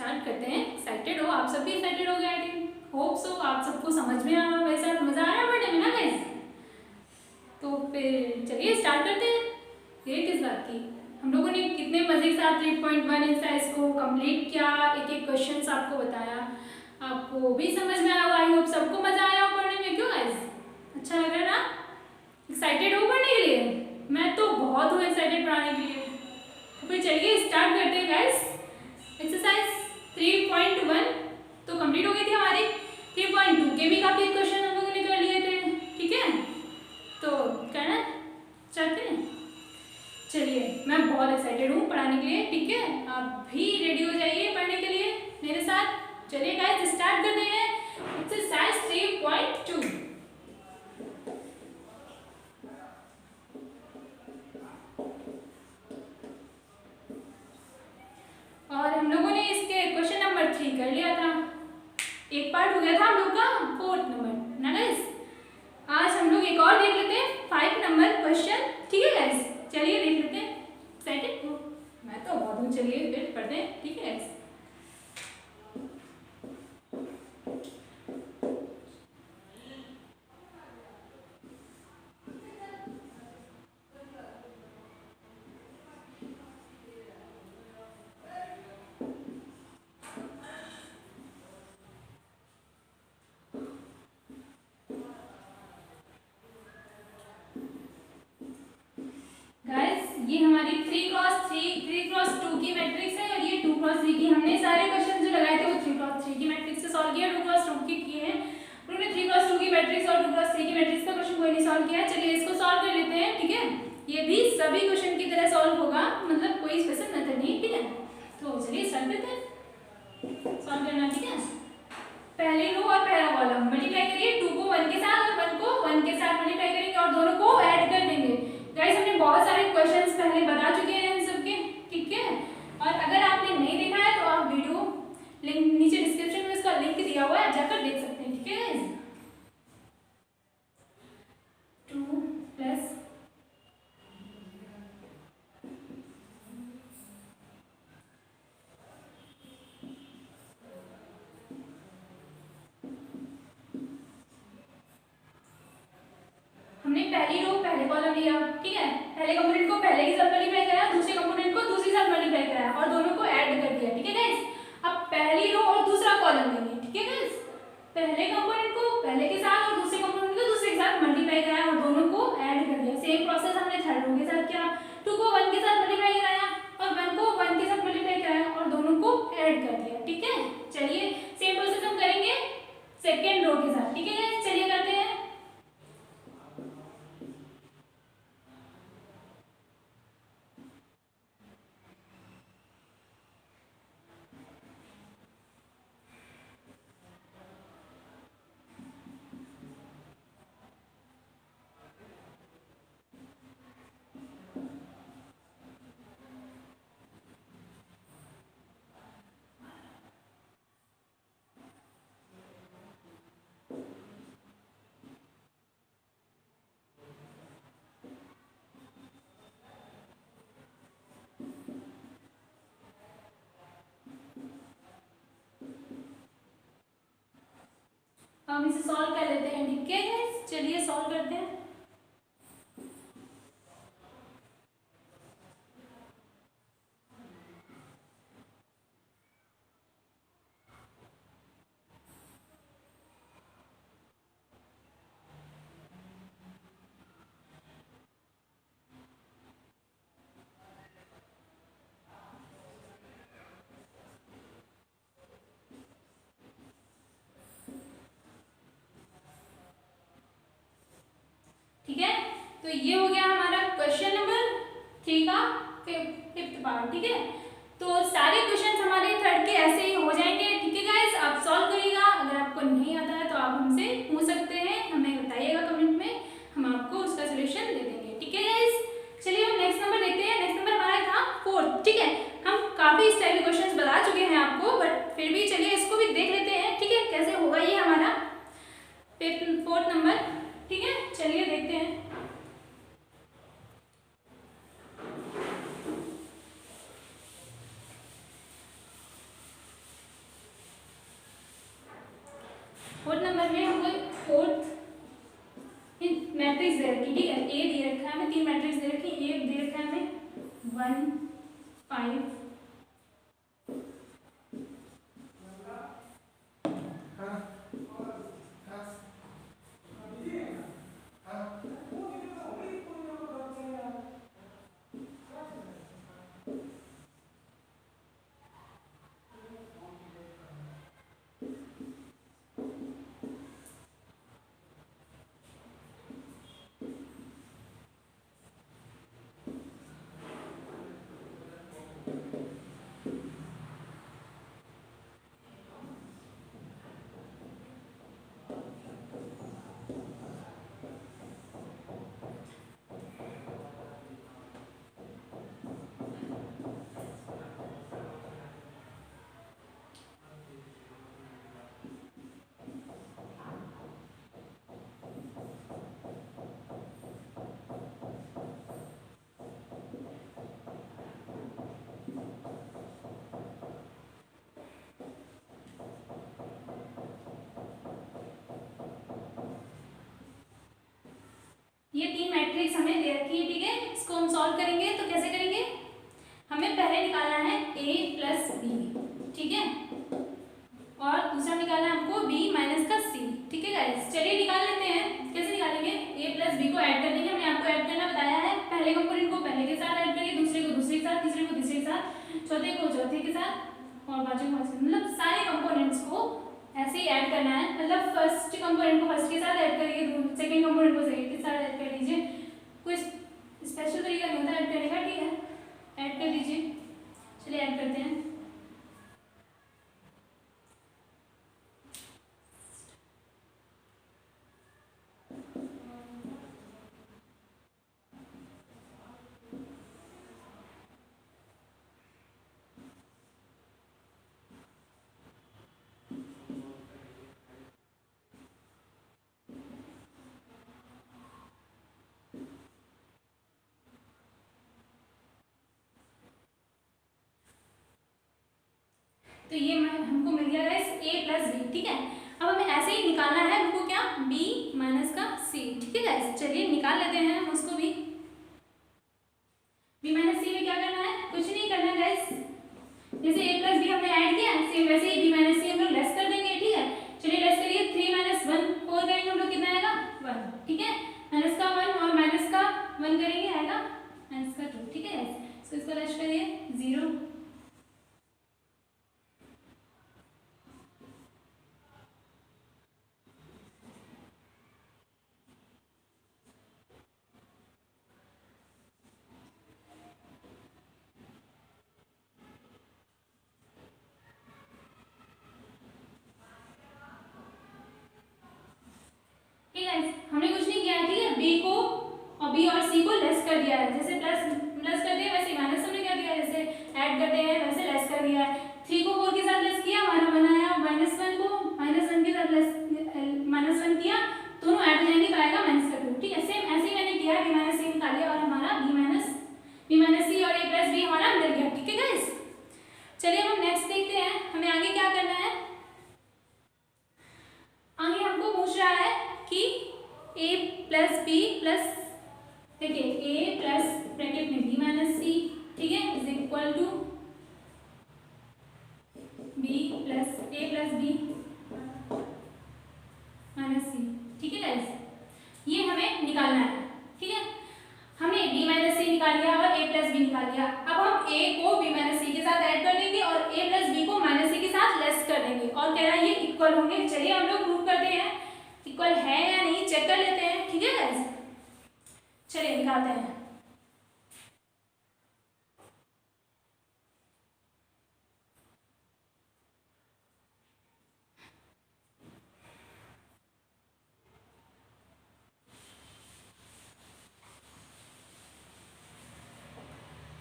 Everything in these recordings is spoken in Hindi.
स्टार्ट करते हैं। एक्साइटेड हो आप सभी? एक्साइटेड हो गए? आई थिंक होप सो आप सबको समझ में आ रहा होगा, ऐसा मजा आ रहा है पढ़ने में ना गाइस। तो फिर चलिए स्टार्ट करते हैं। ये किस बात की, हम लोगों ने कितने मजे के साथ 3.1 एक्सरसाइज को कंप्लीट किया, एक एक क्वेश्चंस आपको बताया, आपको भी समझ में आया होगा। आई होप सबको मजा आया हो पढ़ने में। क्यों गाइस, अच्छा लग रहा है ना? एक्साइटेड हो पढ़ने के लिए? मैं तो बहुत हूँ एक्साइटेड पढ़ाने के लिए। तो फिर चलिए स्टार्ट करते हैं गाइस। एक्सरसाइज 3.1 तो कंप्लीट हो गई थी हमारी। 3.2 के भी काफी क्वेश्चन हम लोगों ने कर लिए थे, ठीक है? तो करना चाहते हैं? चलिए, मैं बहुत एक्साइटेड हूँ पढ़ाने के लिए, ठीक है? आप भी रेडी हो जाइए पढ़ने के लिए मेरे साथ। चलिए गाइस स्टार्ट करते हैं एक्सरसाइज 3.2। और हम लोगों ने इसके क्वेश्चन नंबर 3 कर लिया था। एक पार्ट हो गया था हम लोग का 4th नंबर ना गाइस। आज हम लोग एक और देख लेते हैं 5 नंबर क्वेश्चन, ठीक है गाइस? चलिए देख लेते हैं। एक्साइटेड हो? मैं तो बहुत हूँ। चलिए फिर पढ़ते हैं, ठीक है गाइस? ये हमारी 3x2 की मैट्रिक्स है और ये 2x3 की। हमने सारे क्वेश्चन जो लगाए थे वो 3x3 की मैट्रिक्स से सॉल्व किया, 2x2 की किए हैं। उन्होंने 3x2 की मैट्रिक्स और 2x3 की मैट्रिक्स का क्वेश्चन कोई नहीं सॉल्व किया है। चलिए इसको सॉल्व कर लेते हैं, ठीक है? ये भी सभी क्वेश्चन की तरह सॉल्व होगा, मतलब कोई स्पेशल मेथड नहीं, ठीक है? तो चलिए स्टार्ट करते हैं सॉल्व करना, ठीक है? पहले रो और पहला कॉलम मल्टीप्लाई करिए, 2 को 1 के साथ और 1 को 1 के साथ मल्टीप्लाई करेंगे और दोनों को ऐड कर देंगे। गाइस हमने बहुत सारे क्वेश्चंस पहले बता चुके हैं इन सबके, ठीक है? और अगर आपने नहीं देखा है तो आप वीडियो लिंक नीचे डिस्क्रिप्शन में इसका लिंक दिया हुआ है, आप जाकर देख सकते हैं, ठीक है गाइस? 2 प्लस हमने पहली रो पहले कॉलम लिया, ठीक है? पहले कंपोनेंट को पहले के साथ मल्टीप्लाई कराया, दूसरे कंपोनेंट को दूसरे साथ मल्टीप्लाई कराया और दोनों को ऐड कर दिया, ठीक है गाइस? अब पहली रो और दूसरा कॉलम लेंगे, ठीक है गाइस? पहले कंपोनेंट को पहले के साथ और दूसरे कंपोनेंट को दूसरे के साथ मल्टीप्लाई कराया और दोनों को ऐड कर दिया। सेम प्रोसेस हमने थर्ड रो के साथ किया। 2 को 1 के साथ मल्टीप्लाई कराया और 1 को 1 के साथ मल्टीप्लाई कराया और दोनों को ऐड कर दिया, ठीक है? चलिए सेम प्रोसेस हम करेंगे सेकंड रो के साथ, ठीक है गाइस? चलिए करते हैं। हम इसे सॉल्व कर लेते हैं, ठीक है गाइस? चलिए सॉल्व करते हैं। ठीक है, तो ये हो गया हमारा क्वेश्चन नंबर 3 का 5th पार्ट, ठीक है? तो सारे क्वेश्चन हमारे थर्ड के ऐसे ही हो जाएंगे, ठीक है गाइस? आप सॉल्व करिएगा। अगर आपको नहीं आता है तो आप हमसे पूछ सकते हैं, हमें बताइएगा कमेंट में, हम आपको उसका सोल्यूशन दे देंगे, ठीक है गाइस? चलिए हम नेक्स्ट नंबर देखते हैं। नेक्स्ट नंबर हमारा था 4th, ठीक है? हम काफी इस टाइप के क्वेश्चन बता चुके हैं आपको, बट फिर भी चलिए इसको भी देख लेते हैं, ठीक है? कैसे होगा ये हमारा 4th नंबर, ठीक है? चलिए देखते हैं। फोर्थ नंबर में हमको फोर्थ मैट्रिक्स दे रखी, ठीक है, ए दे रखा है हमें, 3 मैट्रिक्स दे रखी, ए दे रखा है हमें 1 5 ये 3 मैट्रिक्स हमें दे रखी है, ठीक है। इसको हम सॉल्व करेंगे तो कैसे करेंगे, हमें पहले निकालना है a प्लस बी, ठीक है, और दूसरा निकालना है हमको b माइनस का c, ठीक है गाइस। चलिए निकाल लेते हैं, कैसे निकालेंगे, a प्लस बी को ऐड कर देंगे, हमने आपको ऐड करना बताया है। पहले कंपोनेंट को पहले के साथ ऐड करिए, दूसरे को दूसरे के साथ, तीसरे को तीसरे के साथ, चौथे को चौथे के साथ और पांचवें को पांचवें, मतलब सारे कंपोनेंट्स को ऐसे ही ऐड करना है। मतलब फर्स्ट कंपोनेंट को फर्स्ट के साथ ऐड करिए, सेकंड कंपोनेंट को सेकंड के साथ ऐड कर लीजिए, कोई स्पेशल तरीका नहीं होता ऐड करने का, ठीक है, ऐड कर लीजिए। चलिए ऐड करते हैं। तो ये हमको मिल गया गाइस a प्लस बी, ठीक है। अब हमें ऐसे ही निकालना है हमको क्या, b माइनस का c, ठीक है गाइस। चलिए निकाल लेते हैं हम उसको भी। b माइनस c में क्या करना है, कुछ नहीं करना गाइस, जैसे a प्लस बी हमने ऐड किया सेम वैसे ही b माइनस c हम लोग लेस कर देंगे, ठीक है। चलिए लेस करिए, 3 माइनस 1 4 करेंगे हम लोग, कितना आएगा 1, ठीक है। माइनस का 1 और माइनस का 1 करेंगे, आएगा माइनस का 2, ठीक है गाइस। सो इसको लेस करिए 0, हमने कुछ नहीं किया है, ठीक है। b को और b और c को लेस कर दिया है, जैसे प्लस प्लस करते हैं वैसे माइनस हमने क्या दिया है, जैसे ऐड करते हैं वैसे लेस कर दिया है। 3 को 4 के साथ लेस किया, हमारा बनाया -1 को -1 के साथ लेस -1 किया, दोनों ऐड हो जाएंगे तो आएगा -2, ठीक है। सेम ऐसे ही मैंने किया, b माइनस c निकाल लिया और हमारा b माइनस c और a प्लस b हमारा मिल गया, ठीक है गाइस। चलिए हम नेक्स्ट देखते हैं, हमें आगे क्या करना है। आगे हमको पूछ रहा है कि a प्लस बी प्लस, देखिए a प्लस ब्रैकेट में b माइनस सी, ठीक है, is equal to b plus a plus b minus c, ठीक है गाइस। ये हमें निकालना है, ठीक है। हमने b माइनस सी निकाल लिया और a प्लस बी निकाल लिया। अब हम a को b माइनस सी के साथ ऐड कर देंगे और a प्लस बी को माइनस सी के साथ लेस कर देंगे और कह रहा है ये इक्वल होंगे। चलिए हम लोग प्रूव करते हैं इक्वल है या नहीं, चेक कर लेते हैं, ठीक है गाइस। चलिए निकालते हैं।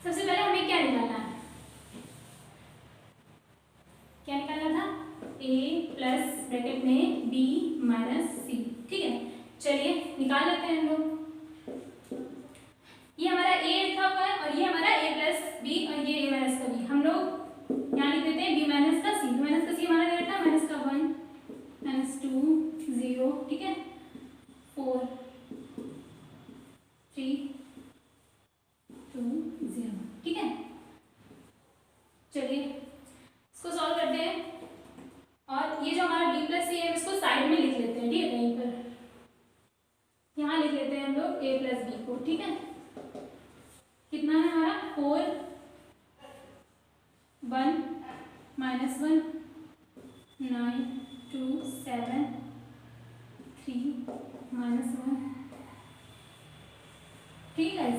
सबसे पहले हमें क्या निकालना है, क्या निकालना था, a प्लस ब्रैकेट में b माइनस सी, ठीक है। चलिए निकाल लेते हैं हम लोग। ये हमारा a लिखा हुआ है और ये हमारा a प्लस बी और ये a माइनस का b, हम लोग यहाँ लिख देते हैं b माइनस का c। b माइनस का c हमारा क्या था, -1 -2 4, ठीक है। कितना है हमारा 4, 1 -1 9 2 7 3 -1, ठीक है।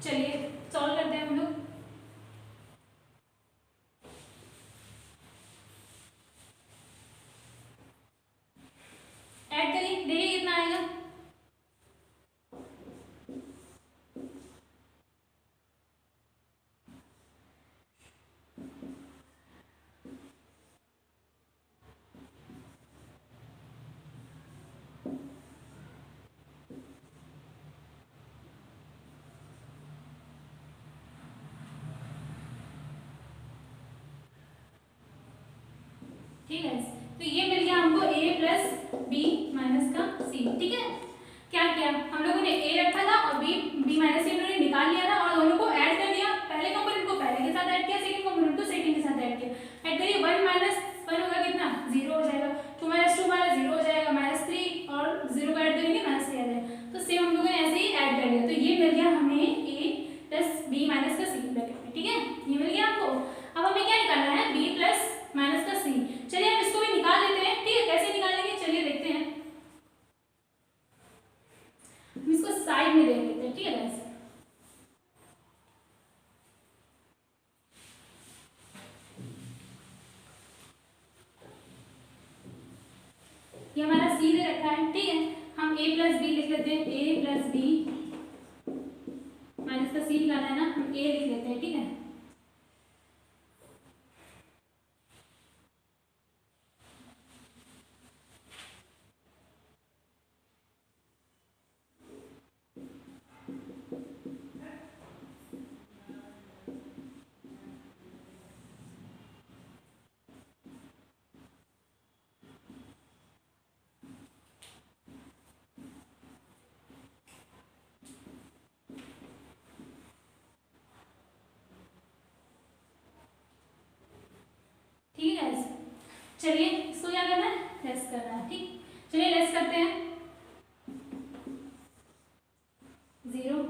चलिए सॉल्व करते हैं हम लोग। ऐड करिए, देखिए कितना आएगा। ठीक है, तो ये मिल गया हमको a प्लस बी माइनस का सी, ठीक है। क्या किया हम लोगों ने, a रखा था और b माइनस सी हमने निकाल लिया था और दोनों को ऐड कर दिया। पहले कंपोनेंट को पहले के साथ ऐड किया, सेकंड कंपोनेंट को सेकंड के साथ ऐड किया। ऐड करिए, 1 - 1 होगा कितना 0 हो जाएगा, 2 - 2 हमारा 0 हो जाएगा, -3 और 0 को ऐड करेंगे -3 आ जाएगा। तो सेम हम लोगों ने ऐसे ही ऐड कर लिया, तो ये मिल गया हमें a प्लस बी माइनस का सी ब्रैकेट में, ठीक है। ये मिल गया आपको। अब हमें क्या निकालना है, b प्लस माइनस का सी। चलिए हम इसको भी निकाल लेते हैं, ठीक है। कैसे निकालेंगे चलिए देखते हैं। हम इसको साइड में देख लेते हैं, ठीक है गाइस। ये हमारा सी दे रखा है, ठीक है। हम a प्लस बी लिख लेते हैं, a प्लस बी माइनस का सी निकालना है ना, हम a लिख लेते हैं, ठीक है। ठीक है गाइस, चलिए इसको क्या करना है, लेस करना है, ठीक। चलिए लेस करते हैं। 0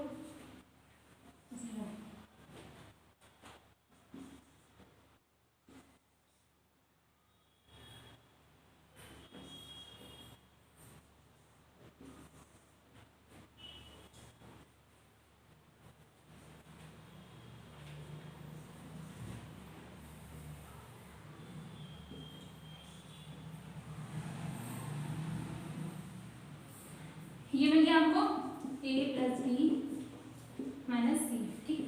0, ये मिल गया हमको a plus b minus c, ठीक।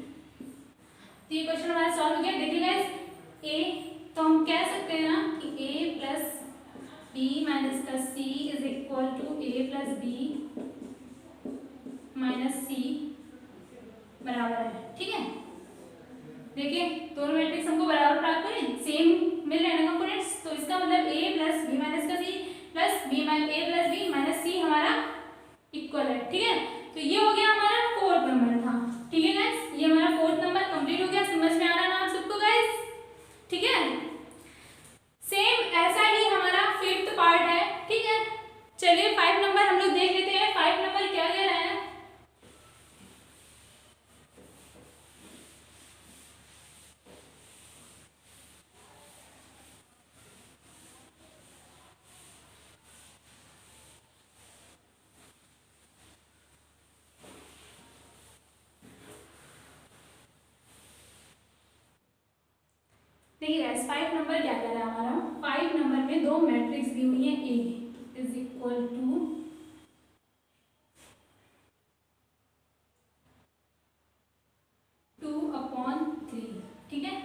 तो ये क्वेश्चन हमारा सॉल्व हो गया। देखिए गाइस, a तो हम कह सकते हैं ना कि a प्लस बी माइनस का c is equal to a plus b minus c बराबर है, ठीक है। देखिए दोनों मैट्रिक्स हमको बराबर प्राप्त करें, सेम मिल रहे हैं ना कंपोनेंट्स, तो इसका मतलब a प्लस बी माइनस का c plus a plus b minus c हमारा इक्वल है, ठीक है। तो ये हो गया हमारा 4th नंबर था, ठीक है गाइस। ये हमारा 4th नंबर कंप्लीट हो गया। समझ में आ रहा है ना आप सबको गाइस, ठीक है। सेम ऐसा ही हमारा 5th पार्ट है, ठीक है। चलिए 5 नंबर हम लोग देख लेते हैं। 5 नंबर क्या कह रहा है। देखिए गाइस 5 नंबर क्या कह रहा है हमारा। 5 नंबर में दो मैट्रिक्स दी हुई है, a इज इक्वल टू 2/3, ठीक है।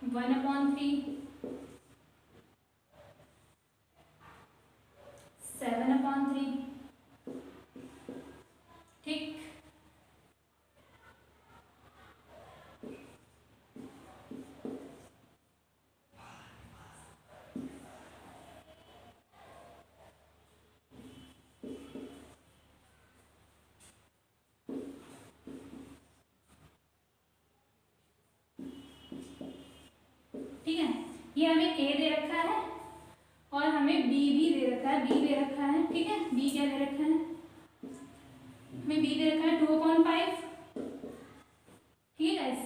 1/3, 7/3, ठीक। ठीक है, ये हमें a दे रखा है और हमें b भी दे रखा है, b दे रखा है, ठीक है। b क्या दे रखा है, बी दे रखा है 2/5, ठीक है गाइस,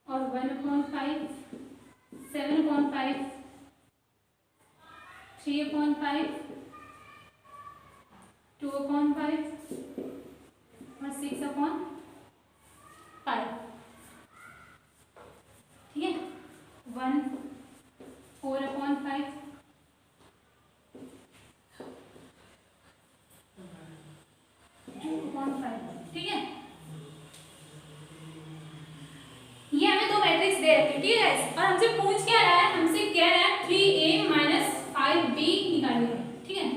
और 1/5, 7/5, 3/5, 2/5 और 6/5, ठीक है, 1 4/5, 2/5, ठीक है। ये हमें दो मैट्रिक्स दे रखे, ठीक है, और हमसे पूछ क्या रहा है, हमसे कह रहा है 3a - 5b निकालिए, ठीक है,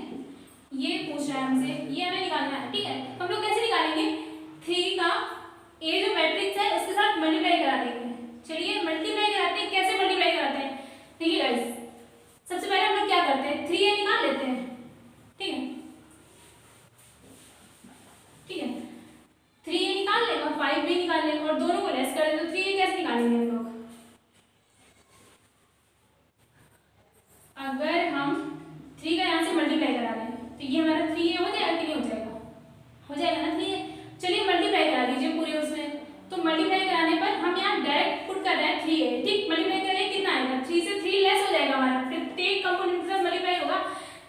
ये पूछ रहा है हमसे, ये हमें निकालना है, ठीक है। हम लोग कैसे निकालेंगे, 3 का a जो मैट्रिक्स है उसके साथ मल्टीप्लाई करा देंगे। चलिए मल्टीप्लाई कराते हैं, कैसे मल्टीप्लाई कराते हैं, देखिए गाइस, सबसे पहले हम लोग क्या करते हैं, 3a निकाल लेते हैं, ठीक है, ठीक है, 3a निकाल लेंगे और 5b निकाल लेंगे और दोनों को लेस कर देंगे, तो 3a कैसे निकालेंगे हम लोग, अगर हम 3 का यहाँ से मल्टीप्लाई करा दें तो ये हमारा 3a हो जाएगा कि नहीं हो जाएगा, हो जाएगा ना 3a। चलिए मल्टीप्लाई करा दीजिए पूरे उसमें, तो मल्टीप्लाई कराने पर हम यहाँ डायरेक्ट पुट कर रहे हैं 3a, ठीक, मल्टीप्लाई करेंगे कितना आएगा, 3 से 3 लेस हो जाएगा हमारा, प्रत्येक कंपोनेंट के साथ मल्टीप्लाई होगा,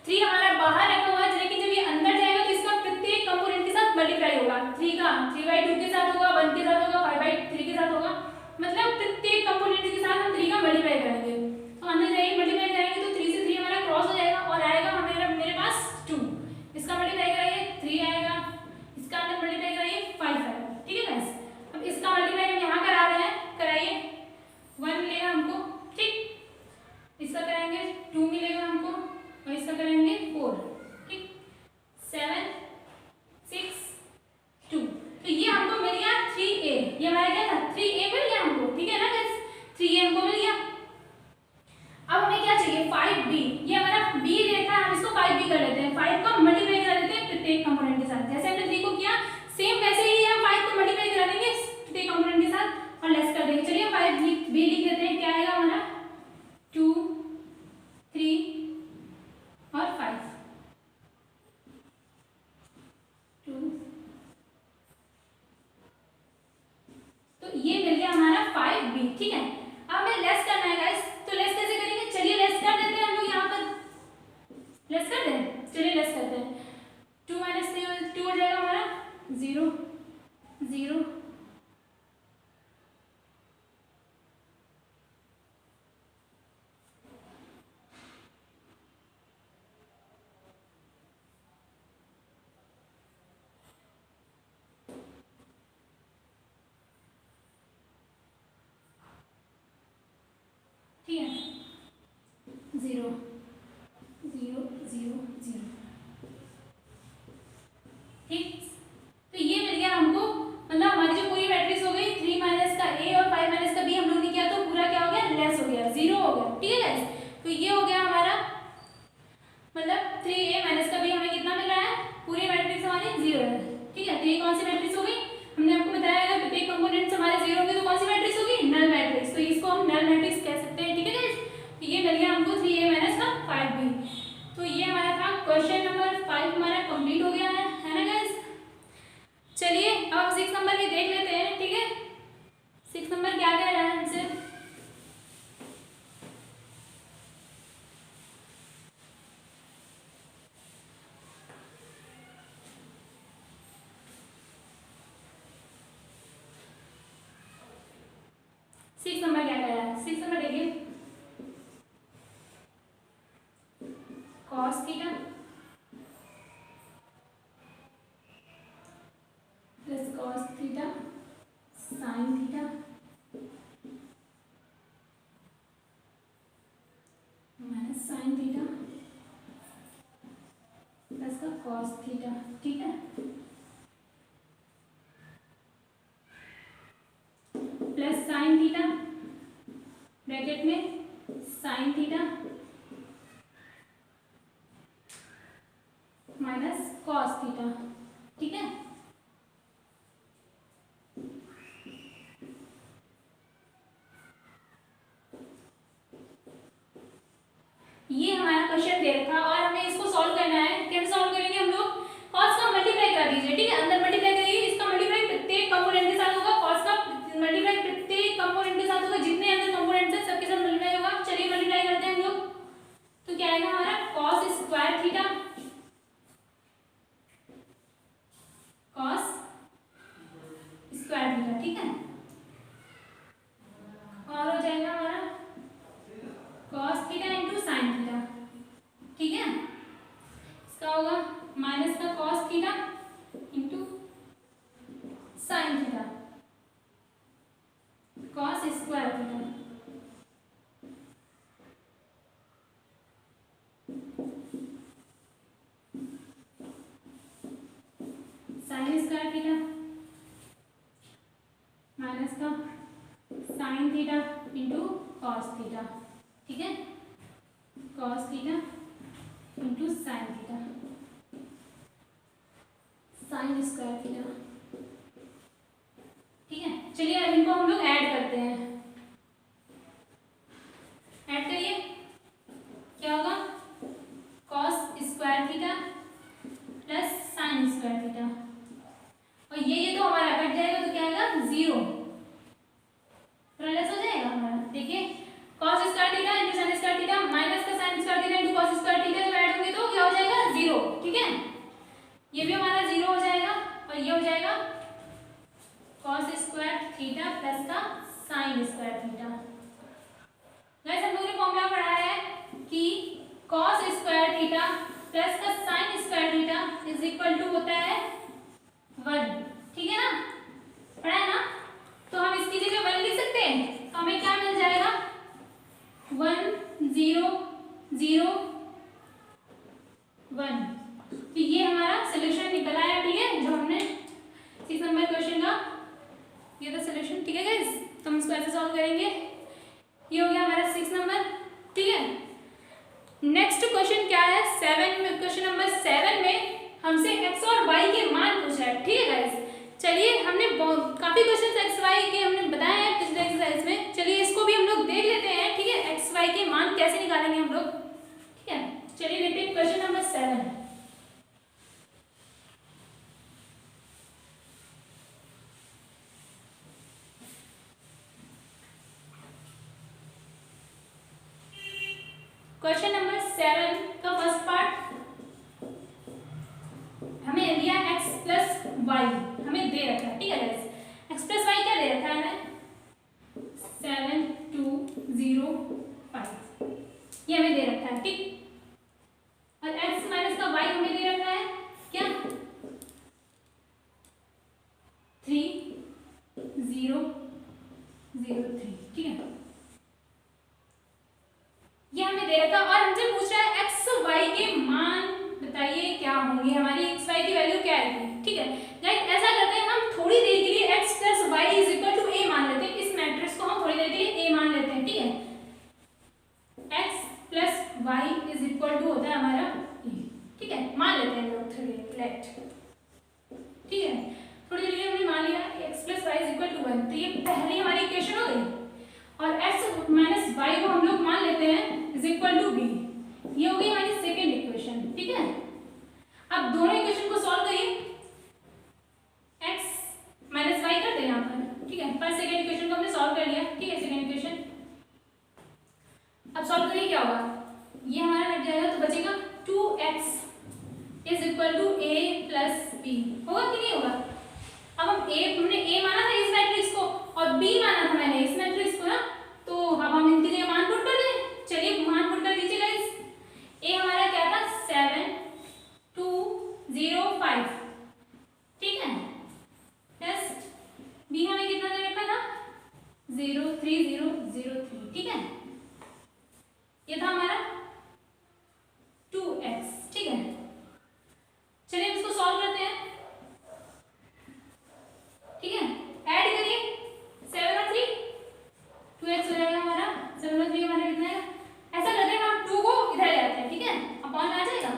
3 हमारा बाहर रखा हुआ है, लेकिन जब ये अंदर जाएगा तो इसका प्रत्येक कंपोनेंट के साथ मल्टीप्लाई होगा, 3 का 3/2 के साथ होगा, 1 के साथ होगा, 5/3 के साथ होगा, मतलब प्रत्येक कंपोनेंट के साथ हम 3 का मल्टीप्लाई करेंगे, तो अंदर जाएगी मल्टीप्लाई करेंगे तो 3 से 3 हमारा क्रॉस हो जाएगा और आएगा मेरे पास 2, इसका मल्टीप्लाई कराइए 3 आएगा, इसका अंदर मल्टीप्लाई कराइए 5 आएगा, ठीक है गाइस। अब इसका मल्टीप्लाई हम यहाँ करा रहे हैं, कराइए, 1 मिलेगा हमको, ठीक, इसका कराएंगे 2 मिलेगा हमको और इसका करेंगे 4, ठीक, 7 6 2, तो ये हमको मिल गया 3a, ये हमारा क्या था 3a मिल गया हमको, ठीक है ना गाइस, 3a हमको मिल गया। अब हमें क्या चाहिए 5b, ये हमारा b देखा है, हम इसको 5b कर लेते हैं, 5 को मल्टीप्लाई करा देते हैं प्रत्येक कंपोनेंट के साथ, जैसे हमने 3 को किया सेम वैसे ही हम 5 को मल्टीप्लाई करा देंगे प्रत्येक कंपोनेंट के साथ और लेस कर देंगे। चलिए 5b लिख देते हैं, क्या आएगा हमारा 2 3 और 5, 2, तो ये मिल गया हमारा 5b, ठीक है। अब हमें लेस करना है गाइस, तो लेस कैसे करेंगे, चलिए लेस कर देते हैं हम लोग, यहाँ पर लेस कर दें, चलिए लेस करते हैं, 2 - 3 2 हो जाएगा हमारा 0 0, ठीक है, 0 0 0 0, ठीक, तो ये मिल गया हमको, मतलब हमारी जो पूरी मैट्रिक्स हो गई 3 माइनस का a और 5 माइनस का b हम लोग ने किया तो पूरा क्या हो गया, लेस हो गया, 0 हो गया, ठीक है गाइस। तो ये हो गया हमारा, मतलब 3a माइनस का b हमें कितना मिल रहा है, पूरी मैट्रिक्स हमारी 0 है, ठीक है। तो ये कौन सी मैट्रिक्स हो गई, हमने आपको बताया अगर प्रत्येक कंपोनेंट्स हमारे 0 होंगे तो कौन सी मैट्रिक्स होगी, नल मैट्रिक्स, तो इसको हम नल मैट्रिक्स कह सकते हैं, ठीक है गाइस। तो ये मिल गया हमको 3a माइनस का 5b, तो ये हमारा था क्वेश्चन नंबर 5 हमारा कंप्लीट हो गया है ना गाइस। चलिए अब हम 6 नंबर भी देख लेते हैं, ठीक है, 6 नंबर क्या कह रहा है हमसे, सिक्स नंबर क्या कह रहा है, 6 नंबर देखिए, cos theta plus cos theta sin theta minus sin theta plus का cos थीटा, ठीक है, प्लस sin थीटा ब्रैकेट में sin theta minus cos theta, ठीक है। ये हमारा क्वेश्चन दे रखा और हमें इसको सॉल्व करना है, कैसे सॉल्व करेंगे हम लोग, cos का मल्टीप्लाई करा कर दीजिए, ठीक है। अंदर मल्टीप्लाई करिए, इसका मल्टीप्लाई प्रत्येक कंपोनेंट के साथ होगा, cos का मल्टीप्लाई प्रत्येक कंपोनेंट के साथ होगा, जितने अंदर कंपोनेंट्स हैं सबके साथ मल्टीप्लाई होगा। चलिए मल्टीप्लाई करते हैं हम लोग। तो क्या आएगा हमारा cos square theta, cos square theta, ठीक है। और हो जाएगा हमारा cos theta into sine theta, ठीक है। इसका होगा माइनस का cos theta into sine theta, cos square theta, sine square theta minus का sine theta into cos theta, ठीक है। Cos theta into sine theta, sine square theta, ठीक है। चलिए अब इनको हम लोग ऐड करते हैं। ऐड करिए, क्या होगा cos square theta plus sign square theta, और ये तो हमारा कट जाएगा तो क्या आएगा 0, प्लस हो जाएगा हमारा। देखिए cos square theta into sin square theta minus का sin square theta into cos square theta जब ऐड होंगे तो क्या हो जाएगा 0, ठीक है। ये भी हमारा 0 हो जाएगा और ये हो जाएगा cos स्क्वायर थीटा प्लस का sin स्क्वायर थीटा। गाइस हम लोगों ने फॉर्मूला पढ़ा है कि cos स्क्वायर थीटा प्लस का sin square theta is equal to होता है 1, ठीक है ना, पढ़ा है ना। तो हम इसकी जगह 1 लिख सकते हैं, तो हमें क्या मिल जाएगा 1 0 0 1। तो ये हमारा सोल्यूशन निकल आया, ठीक है, जो हमने 6 नंबर क्वेश्चन का ये था सोल्यूशन, ठीक है गाइस। तो हम इसको ऐसे सॉल्व करेंगे। ये हो गया हमारा 6 नंबर, ठीक है। नेक्स्ट क्वेश्चन क्या है 7 में, क्वेश्चन नंबर 7 में हमसे x और y के मान पूछा है, ठीक है गाइस। चलिए हमने काफी क्वेश्चन एक्स वाई के हमने बताए हैं पिछले एक्सरसाइज में, चलिए इसको भी हम लोग देख लेते हैं, ठीक है। एक्स वाई के मान कैसे निकालेंगे हम लोग, ठीक है। चलिए देखते हैं क्वेश्चन नंबर 7। क्वेश्चन नंबर 7 का फर्स्ट पार्ट हमें दिया x प्लस वाई हमें दे रखा है, ठीक है गाइस। x प्लस वाई क्या दे रखा है हमें 7 2 0 5, ये हमें दे रखा है, ठीक। और x माइनस का y हमें दे रखा है क्या 3 0 0 3, ठीक है। ये हमें दे रखा और हमसे पूछ रहा है x y के मान बताइए क्या होंगे, हमारी x y की वैल्यू क्या आएगी, ठीक है गाइस। ऐसा करते हैं हम थोड़ी देर के लिए x plus y is equal to a मान लेते हैं, इस मैट्रिक्स को हम थोड़ी देर के लिए a मान लेते हैं, ठीक है। x plus y is equal to होता है हमारा a, ठीक है, मान लेते हैं लोग थोड़ी लेट, ठीक है। थोड़ी देर के लिए हमने मान लिया x plus y is equal to 1, तो ये पहली हमारी इक्वेशन हो गई। और x माइनस y को हम लोग मान लेते हैं इज इक्वल टू b, ये हो गई हमारी सेकेंड इक्वेशन, ठीक है। अब दोनों इक्वेशन को सॉल्व करिए, x माइनस y कर दें यहाँ पर, ठीक है। फर्स्ट सेकेंड इक्वेशन को हमने सॉल्व कर लिया, ठीक है, सेकेंड इक्वेशन। अब सॉल्व करिए क्या होगा, ये हमारा कट जाएगा तो बचेगा 2x is equal to a plus b, होगा कि नहीं होगा। अब हम हमने a माना था इस मैट्रिक्स को और b माना था मैंने इस मैट्रिक्स को ना, तो अब हम इनकी जगह मान पुट कर दें। चलिए मान पुट कर दीजिए गाइस। a हमारा क्या था 7 2 0 5, ठीक है, प्लस b हमें कितना दे रखा था 0 3 0 0 3, ठीक है। ये था हमारा 2x, ठीक है। चलिए इसको सॉल्व करते हैं, ठीक है। ऐड करिए 7 और 3 2x हो जाएगा हमारा, 7 और 3 हमारा कितना है। ऐसा करते हैं हम 2 को इधर ले आते हैं, ठीक है, अपॉन आ जाएगा,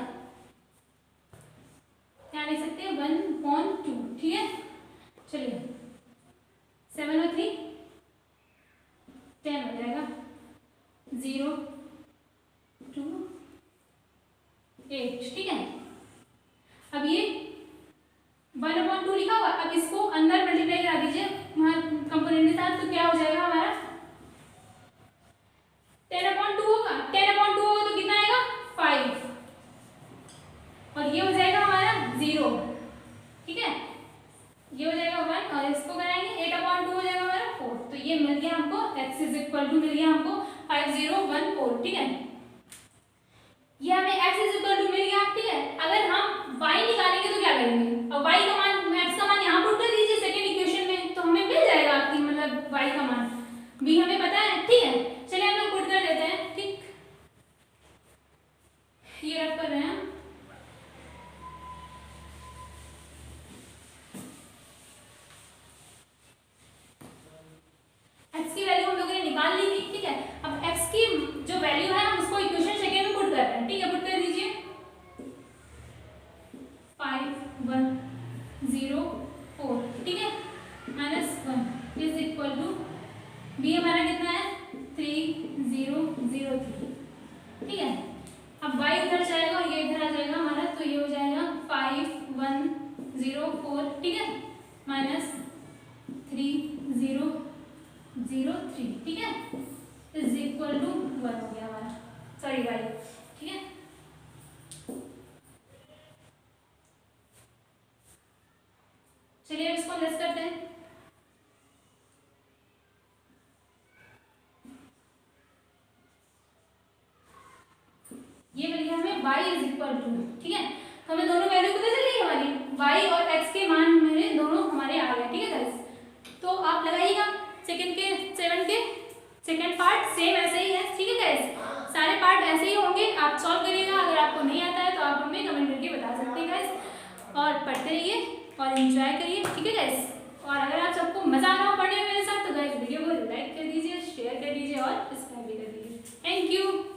क्या लिख सकते हैं 1/2, ठीक है। चलिए 7 और 3 10 हो जाएगा, 0 2 8, ठीक है। अब ये गया हमको 5014, ठीक है। ये हमें x इज इक्वल टू मिल गया, ठीक है। अगर हम y निकालेंगे तो क्या करेंगे, अब y का मान, x का मान यहाँ पुट कर दीजिए सेकेंड इक्वेशन में, तो हमें मिल जाएगा आपकी मतलब y का मान भी हमें पता है, ठीक है। चलिए हम लोग पुट कर देते हैं, ठीक, ये रख कर रहे हैं। x की वैल्यू हम लोगों ने निकाल ली थी, ठीक है। अब x की जो वैल्यू है हम उसको इक्वेशन सेकेंड में पुट कर रहे हैं, ठीक है। पुट कर दीजिए 5104, ठीक है, -1 इज इक्वल टू b हमारा कितना है 3003, ठीक है। अब y इधर जाएगा और ये इधर आ जाएगा हमारा, तो ये हो जाएगा 5104, ठीक है, -3003, ठीक है, इज इक्वल टू 1 हो गया हमारा, सॉरी y, ठीक है। चलिए अब इसको लेस करते हैं। ये मिल गया हमें y इज इक्वल टू, ठीक है। तो हमें दोनों वैल्यू पता चली हमारी, y और x के मान मेरे दोनों हमारे आ गए, ठीक है गाइस। तो आप लगाइएगा सेकंड के 7 के सेकंड पार्ट सेम ऐसे ही है, ठीक है गाइस। सारे पार्ट ऐसे ही होंगे, आप सॉल्व करिएगा। अगर आपको नहीं आता है तो आप हमें कमेंट करके बता सकते हैं गाइस, और पढ़ते रहिए और एंजॉय करिए, ठीक है गाइस। और अगर आप सबको मजा आ रहा हो पढ़ने में मेरे साथ, तो गाइस वीडियो को लाइक कर दीजिए, शेयर कर दीजिए और सब्सक्राइब भी कर दीजिए। Thank you.